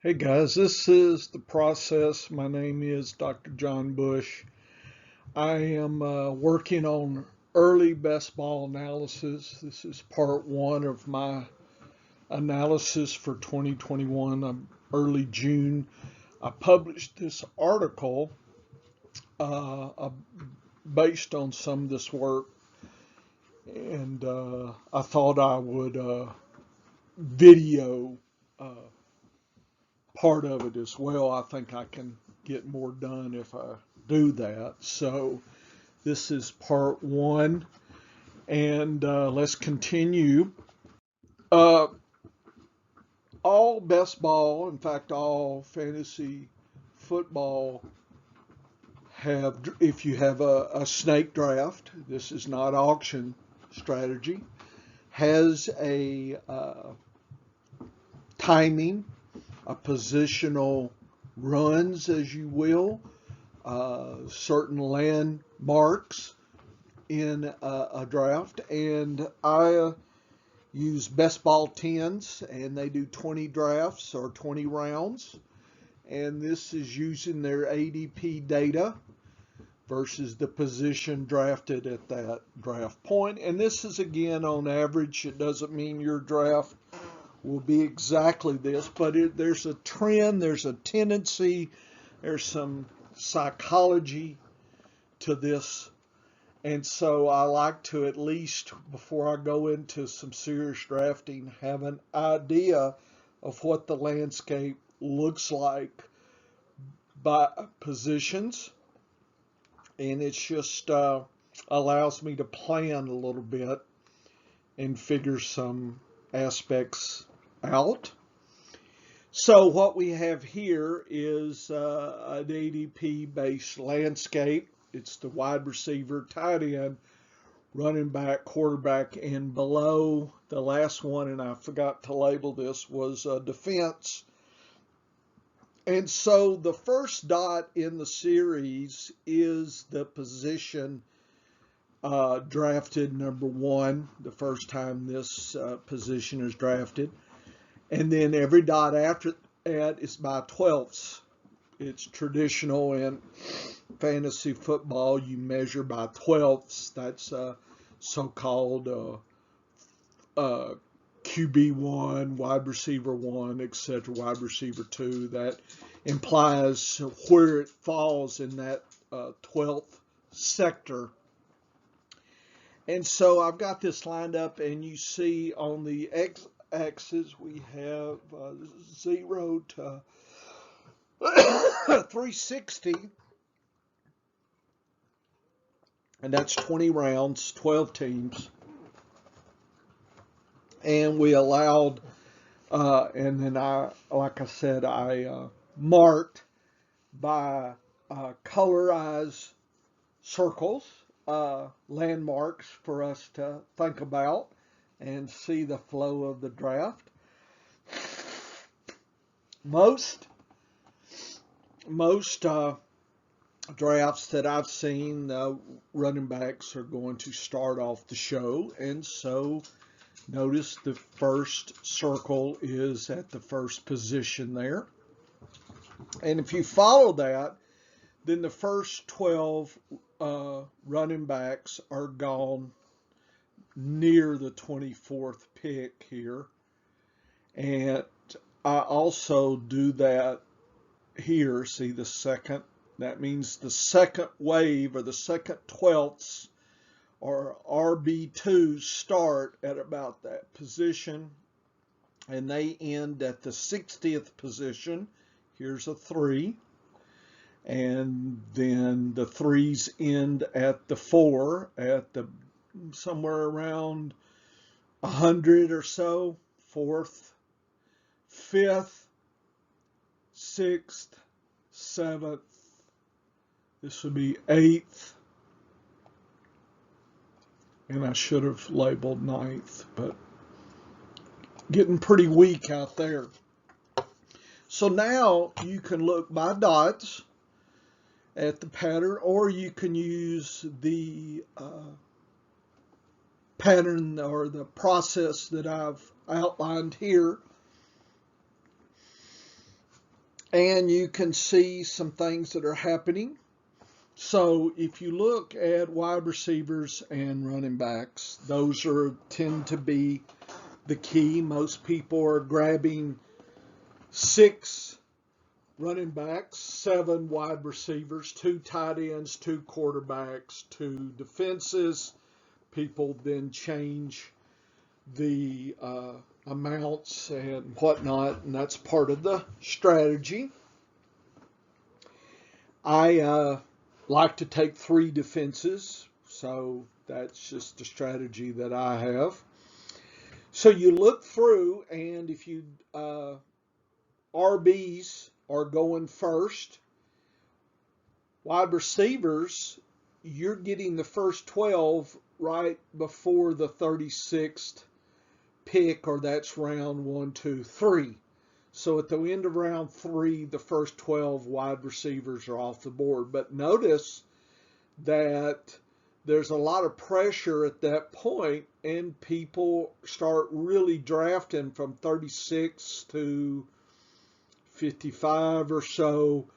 Hey guys, this is The Process. My name is Dr. John Bush. I am working on early best ball analysis. This is part one of my analysis for 2021. Early June. I published this article based on some of this work, and I thought I would video uh, part of it as well. I think I can get more done if I do that. So this is part one, and let's continue. Uh, all best ball, in fact, all fantasy football have, if you have a snake draft, this is not auction strategy, has a timing, a positional runs, as you will, certain landmarks in a draft, and I use best ball 10s, and they do 20 drafts or 20 rounds, and this is using their ADP data versus the position drafted at that draft point. And this is again on average. It doesn't mean your draft will be exactly this, but there's a trend, there's a tendency, there's some psychology to this. And so I like to, at least before I go into some serious drafting, have an idea of what the landscape looks like by positions. And it's just allows me to plan a little bit and figure some aspects out. So what we have here is an ADP based landscape. It's the wide receiver, tight end, running back, quarterback, and below the last one, and I forgot to label this, was defense. And so the first dot in the series is the position drafted number one, the first time this position is drafted. And then every dot after that is by 12ths. It's traditional in fantasy football. You measure by 12ths. That's so-called QB1, wide receiver 1, etc., wide receiver 2. That implies where it falls in that 12th sector. And so I've got this lined up, and you see on the x-axis we have 0 to 360, and that's 20 rounds, 12 teams. And we allowed, and then like I said, I marked by colorized circles, landmarks for us to think about and see the flow of the draft. Most drafts that I've seen, running backs are going to start off the show, and so notice the first circle is at the first position there. And if you follow that, then the first 12 running backs are gone near the 24th pick here. And I also do that here. See the second? That means the second wave, or the second 12ths, or RB2, start at about that position, and they end at the 60th position. Here's a 3, and then the 3s end at the 4, at the somewhere around 100 or so, 4th, 5th, 6th, 7th. This would be 8th. And I should have labeled 9th, but getting pretty weak out there. So now you can look by dots at the pattern, or you can use the pattern or the process that I've outlined here. and you can see some things that are happening. So if you look at wide receivers and running backs, those tend to be the key. Most people are grabbing 6 running backs, 7 wide receivers, 2 tight ends, 2 quarterbacks, 2 defenses. People then change the amounts and whatnot, and that's part of the strategy. I like to take 3 defenses, so that's just a strategy that I have. So you look through, and if you RBs are going first, wide receivers, you're getting the first 12 right before the 36th pick, or that's round 1, 2, 3. So at the end of round 3, the first 12 wide receivers are off the board. But notice that there's a lot of pressure at that point, and people start really drafting from 36 to 55 or so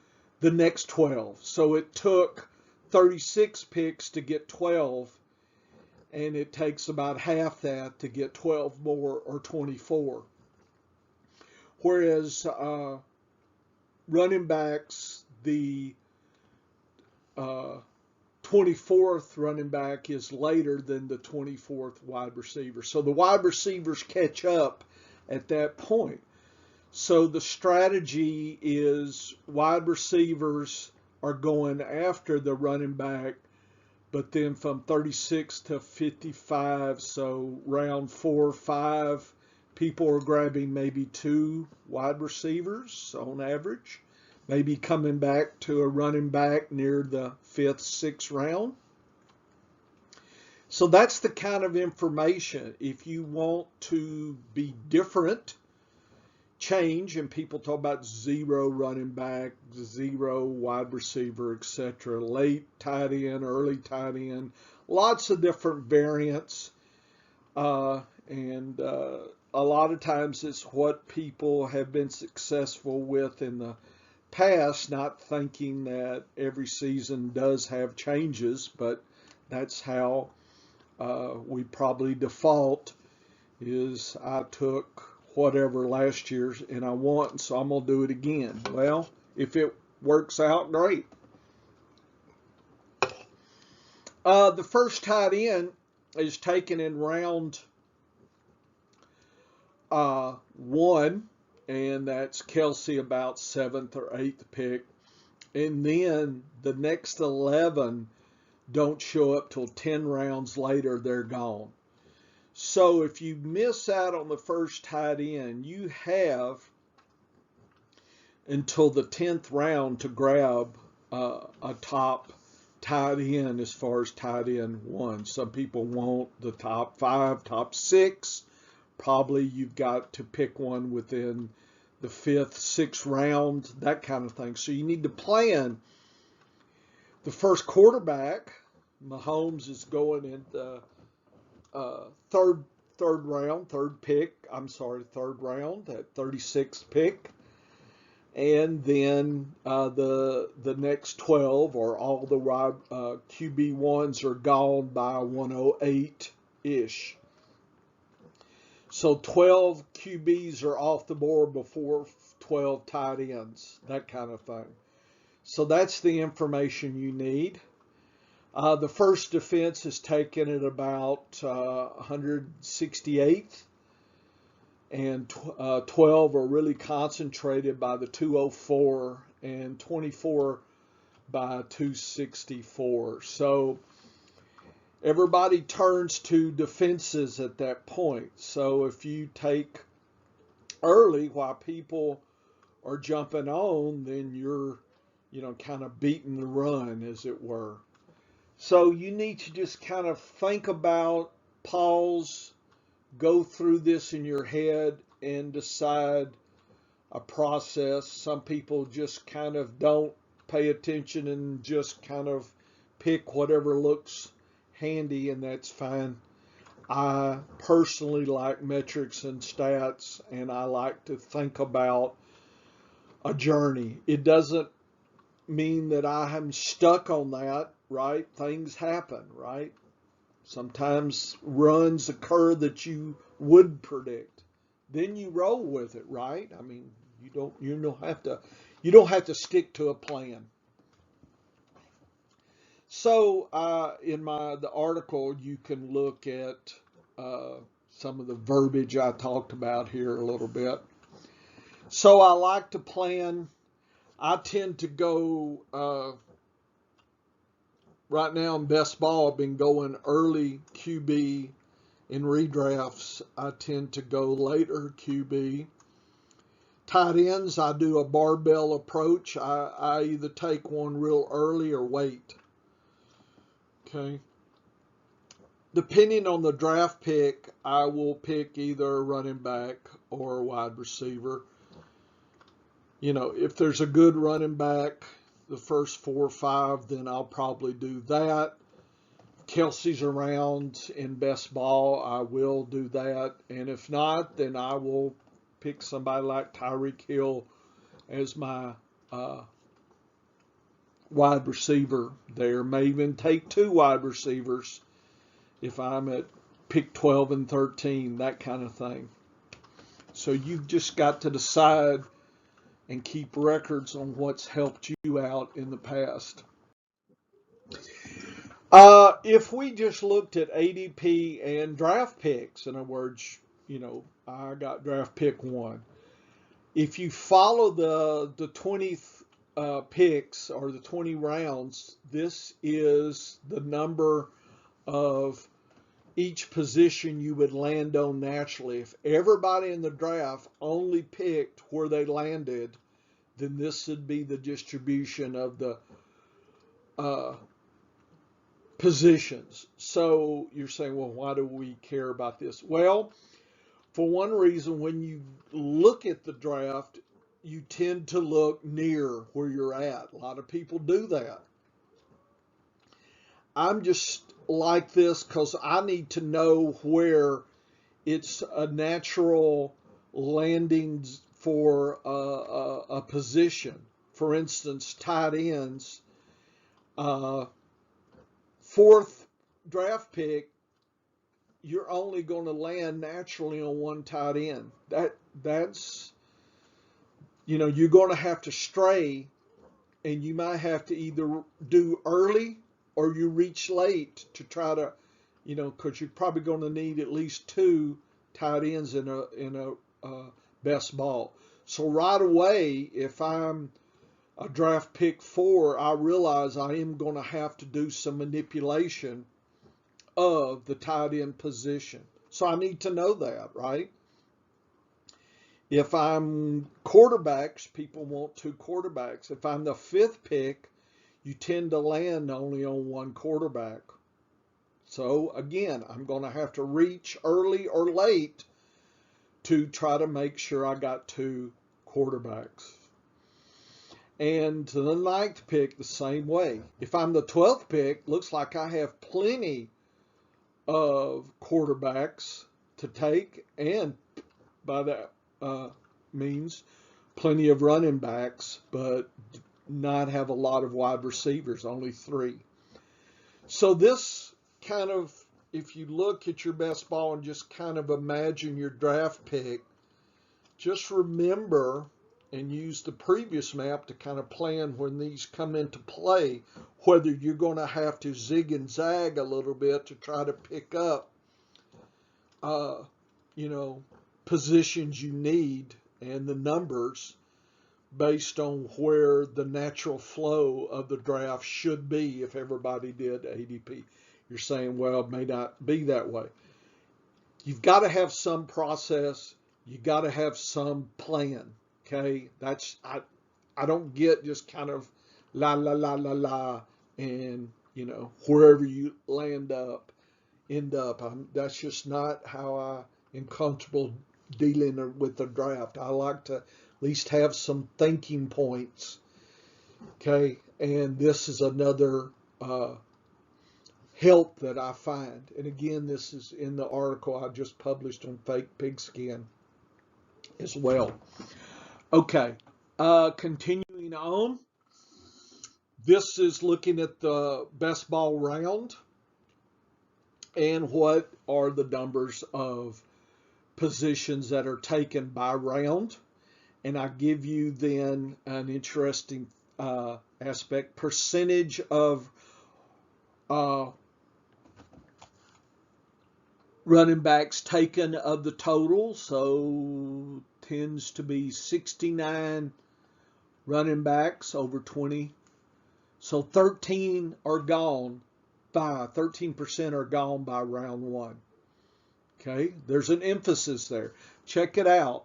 the next 12. So it took 36 picks to get 12, and it takes about half that to get 12 more, or 24. Whereas running backs, the 24th running back is later than the 24th wide receiver. So the wide receivers catch up at that point. So the strategy is wide receivers are going after the running back, but then from 36 to 55, so round 4 or 5, people are grabbing maybe 2 wide receivers on average, maybe coming back to a running back near the 5th, 6th round. So that's the kind of information. If you want to be different, change, and people talk about 0 running back, 0 wide receiver, etc., late tight end, early tight end, lots of different variants, and a lot of times it's what people have been successful with in the past, not thinking that every season does have changes, but that's how we probably default. Is I took whatever last year's and I won, so I'm going to do it again. Well, if it works out, great. The first tight end is taken in round 1, and that's Kelsey, about 7th or 8th pick. And then the next 11 don't show up till 10 rounds later, they're gone. So if you miss out on the first tight end, you have until the 10th round to grab a top tight end as far as tight end 1. Some people want the top 5, top 6. Probably you've got to pick one within the 5th, 6th round, that kind of thing. So you need to plan. The first quarterback, Mahomes, is going in the third round, third round, at 36th pick. And then the next 12, or all the QB1s, are gone by 108-ish. So 12 QBs are off the board before 12 tight ends, that kind of thing. So that's the information you need. The first defense is taken at about 168th, and 12 are really concentrated by the 204, and 24 by 264. So everybody turns to defenses at that point. So if you take early while people are jumping on, then you're, kind of beating the run, as it were. So you need to just kind of think about, pause, go through this in your head, and decide a process. Some people just kind of don't pay attention and just kind of pick whatever looks handy, and that's fine. I personally like metrics and stats, and I like to think about a journey. It doesn't mean that I am stuck on that, right? Things happen, right? Sometimes runs occur that you would predict. Then you roll with it, right? I mean, you don't have to stick to a plan. So in the article, you can look at some of the verbiage I talked about here a little bit. So I like to plan. I tend to go right now in best ball. I've been going early QB. In redrafts, I tend to go later QB. Tight ends, I do a barbell approach. I either take one real early or wait. Okay. Depending on the draft pick, I will pick either a running back or a wide receiver. You know, if there's a good running back, the first 4 or 5, then I'll probably do that. Kelsey's around in best ball, I will do that. And if not, then I will pick somebody like Tyreek Hill as my wide receiver there. May even take 2 wide receivers if I'm at pick 12 and 13, that kind of thing. So you've just got to decide and keep records on what's helped you out in the past. If we just looked at ADP and draft picks, in other words, you know, I got draft pick 1. If you follow the 20 picks or the 20 rounds, this is the number of each position you would land on naturally. If everybody in the draft only picked where they landed, then this would be the distribution of the positions. So you're saying, well, why do we care about this? Well, for one reason, when you look at the draft, you tend to look near where you're at. A lot of people do that. I'm just like this because I need to know where it's a natural landing for a position. For instance, tight ends. 4th draft pick, you're only going to land naturally on 1 tight end. That's you know, you're going to have to stray, and you might have to either do early or you reach late to try to, you know, because you're probably going to need at least 2 tight ends in a best ball. So right away, if I'm a draft pick 4, I realize I am going to have to do some manipulation of the tight end position. So I need to know that, right? If I'm quarterbacks, people want 2 quarterbacks. If I'm the 5th pick, you tend to land only on 1 quarterback. So again, I'm going to have to reach early or late to try to make sure I got 2 quarterbacks. And to the 9th pick, the same way. If I'm the 12th pick, looks like I have plenty of quarterbacks to take, and by that means plenty of running backs, but not have a lot of wide receivers, only 3. So this kind of, if you look at your best ball and just kind of imagine your draft pick, just remember and use the previous map to kind of plan when these come into play, whether you're going to have to zig and zag a little bit to try to pick up, you know, positions you need and the numbers based on where the natural flow of the draft should be if everybody did ADP. You're saying, well, it may not be that way. You've got to have some process. You got to have some plan. Okay, that's I don't get just kind of la la la la la and you know wherever you end up. That's just not how I am comfortable dealing with the draft. I like to at least have some thinking points. Okay, and this is another help that I find. And again, this is in the article I just published on Fake Pigskin as well. Okay, Continuing on, this is looking at the best ball round and what are the numbers of positions that are taken by round. And I give you then an interesting aspect, percentage of running backs taken of the total. So tends to be 69 running backs over 20. So 13 are gone by 13% are gone by round one. Okay, there's an emphasis there. Check it out.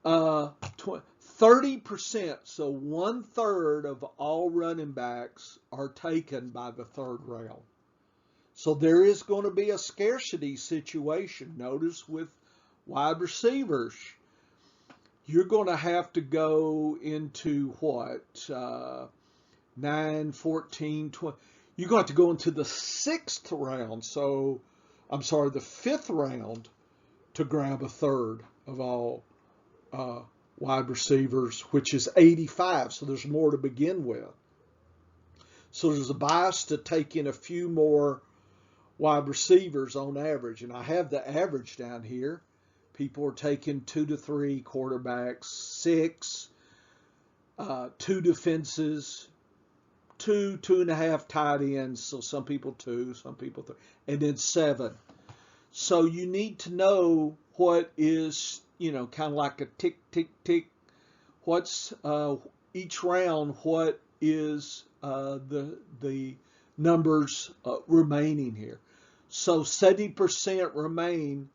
30%, so 1/3 of all running backs are taken by the third round. So there is going to be a scarcity situation. Notice with wide receivers, you're going to have to go into what? 9, 14, 20. You're going to have to go into the 6th round. So, I'm sorry, the 5th round to grab a third of all wide receivers, which is 85. So there's more to begin with. So there's a bias to take in a few more wide receivers on average. And I have the average down here. People are taking 2 to 3 quarterbacks, 6, 2 defenses, 2, 2.5 tight ends. So some people 2, some people 3, and then 7. So you need to know what is, kind of like a tick, tick, tick. What's each round? What is the numbers remaining here? So 70% remain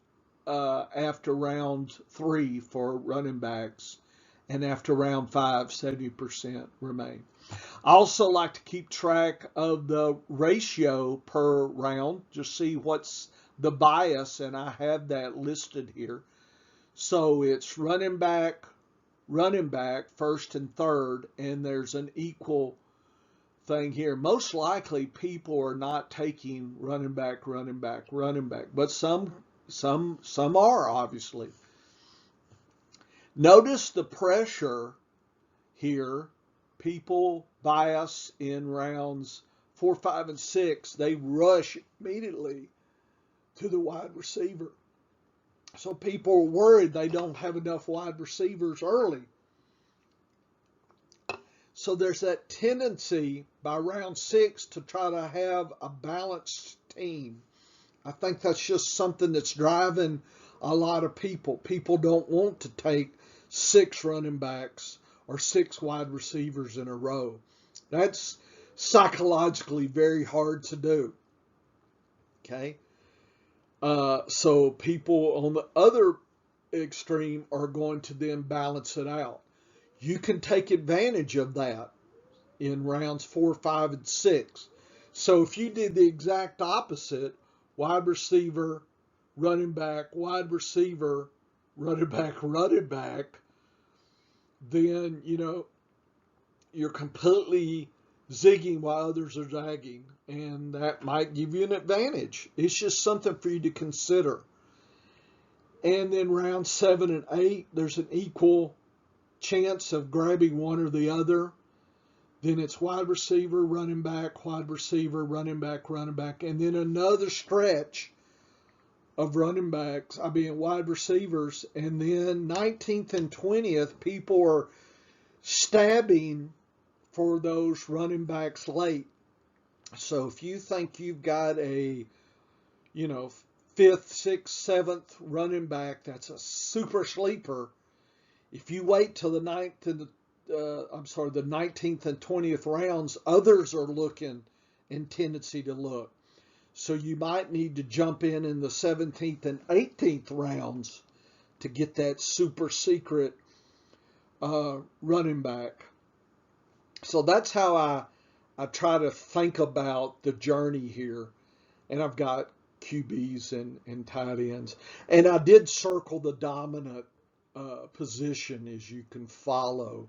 after round 3 for running backs, and after round 5, 70% remain. I also like to keep track of the ratio per round, just see what's the bias, and I have that listed here. So it's running back, first and third, and there's an equal thing here. Most likely people are not taking running back, but some are, obviously. Notice the pressure here. People bias in rounds 4, 5, and 6. They rush immediately to the wide receiver. So people are worried they don't have enough wide receivers early. So there's that tendency by round 6 to try to have a balanced team. I think that's just something that's driving a lot of people. People don't want to take 6 running backs or 6 wide receivers in a row. That's psychologically very hard to do. Okay? So people on the other extreme are going to then balance it out. You can take advantage of that in rounds 4, 5, and 6. So if you did the exact opposite, wide receiver, running back, wide receiver, running back, then, you're completely zigging while others are zagging, and that might give you an advantage. It's just something for you to consider. And then round 7 and 8, there's an equal chance of grabbing one or the other. Then it's wide receiver, running back, wide receiver, running back, and then another stretch of wide receivers, and then 19th and 20th, people are stabbing for those running backs late. So if you think you've got a, 5th, 6th, 7th running back that's a super sleeper, if you wait till the 19th and 20th rounds, others are looking and tendency to look. So you might need to jump in the 17th and 18th rounds to get that super secret running back. So that's how I try to think about the journey here. And I've got QBs and tight ends. And I did circle the dominant position, as you can follow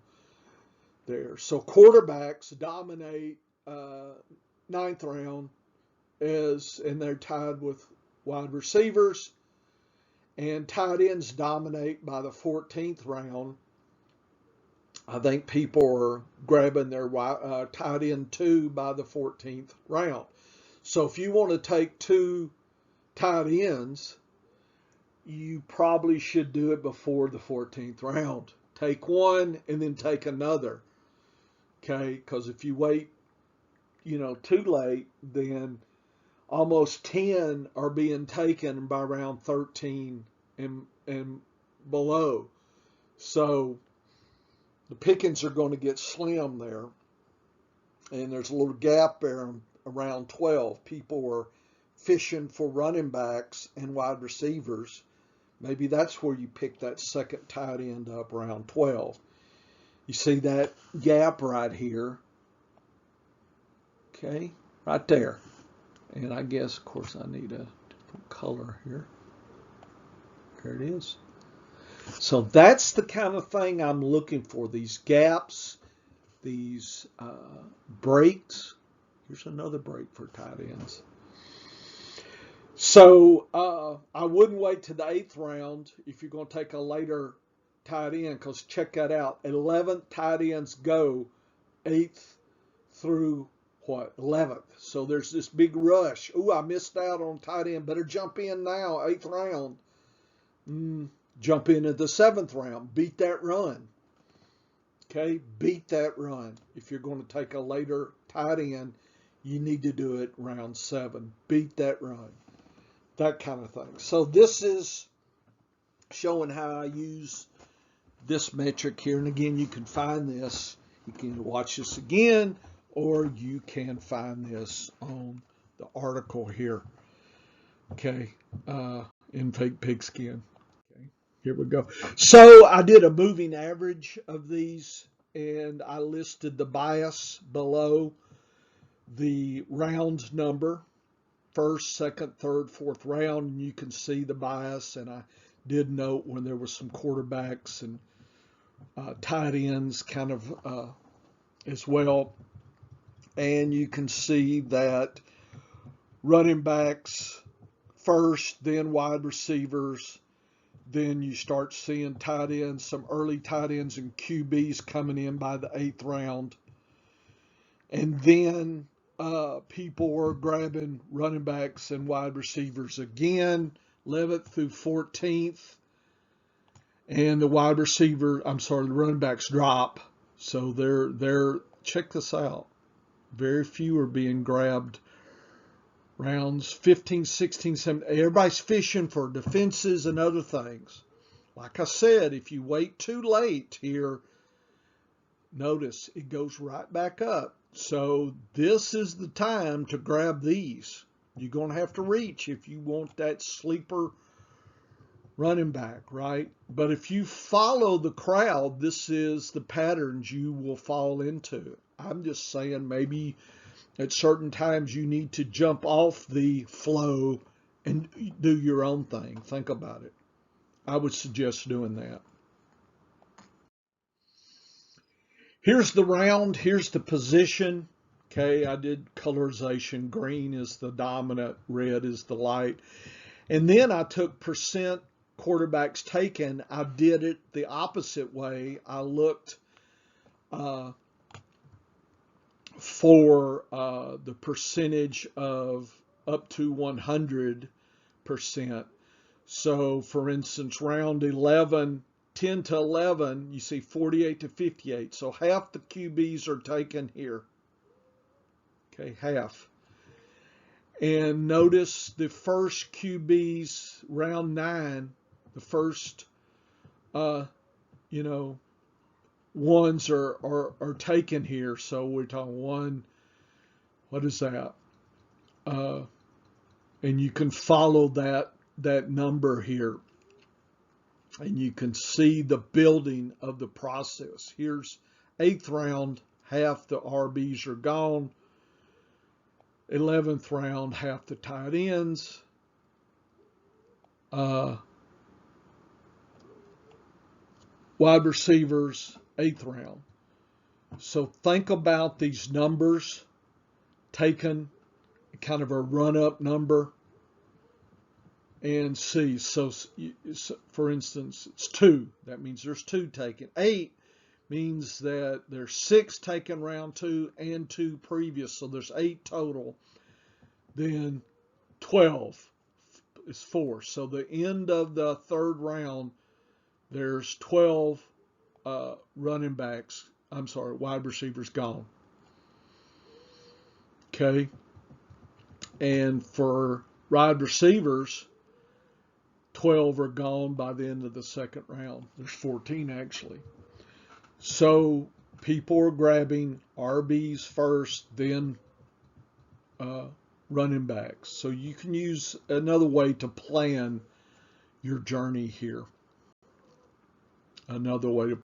there. So quarterbacks dominate 9th round, and they're tied with wide receivers. And tight ends dominate by the 14th round. I think people are grabbing their tight end 2 by the 14th round. So if you want to take 2 tight ends, you probably should do it before the 14th round. Take one and then take another. Okay, because if you wait, too late, then almost 10 are being taken by round 13 and below. So the pickings are going to get slim there. And there's a little gap there around 12. People are fishing for running backs and wide receivers. Maybe that's where you pick that second tight end up around 12. You see that gap right here. Okay, right there. And I guess, of course, I need a different color here. There it is. So that's the kind of thing I'm looking for. These gaps, these breaks. Here's another break for tight ends. So I wouldn't wait to the 8th round if you're going to take a later tight end, because check that out. 11th tight ends go 8th through 11th. So there's this big rush. Ooh, I missed out on tight end. Better jump in now, 8th round. Jump in at the 7th round. Beat that run. Okay, beat that run. If you're going to take a later tight end, you need to do it round 7. Beat that run. That kind of thing. So this is showing how I use this metric here. And again, you can find this. You can watch this again, or you can find this on the article here. Okay, in Fake Pigskin. Okay, here we go. So I did a moving average of these, and I listed the bias below the round number. First, second, third, fourth round, and you can see the bias. And I did note when there was some quarterbacks and tight ends kind of as well. And you can see that running backs first, then wide receivers, then you start seeing tight ends, some early tight ends and QBs coming in by the 8th round. And then people were grabbing running backs and wide receivers again, 11th through 14th. And the the running backs drop. So they're check this out. Very few are being grabbed rounds 15, 16, 17. Everybody's fishing for defenses and other things. Like I said, if you wait too late here, notice it goes right back up. So this is the time to grab these. You're going to have to reach if you want that sleeper running back, right? But if you follow the crowd, this is the patterns you will fall into. I'm just saying maybe at certain times you need to jump off the flow and do your own thing. Think about it. I would suggest doing that. Here's the round. Here's the position. Okay, I did colorization. Green is the dominant. Red is the light. And then I took percent quarterbacks taken. I did it the opposite way. I looked for the percentage of up to 100%. So, for instance, round 11, 10 to 11, you see 48 to 58. So half the QBs are taken here. Okay, half. And notice the first QBs, round 9, the first, ones are taken here. So we're talking one, what is that? And you can follow that number here. And you can see the building of the process. Here's 8th round, half the RBs are gone. 11th round, half the tight ends. Wide receivers, 8th round. So think about these numbers taken, kind of a run-up number, and see. So, for instance, it's 2. That means there's 2 taken. 8 means that there's 6 taken round 2 and 2 previous, so there's 8 total. Then 12 is 4. So the end of the third round, there's 12 wide receivers gone. Okay. And for wide receivers, 12 are gone by the end of the second round. There's 14 actually. So people are grabbing RBs first, then running backs. So you can use another way to plan your journey here. Another way to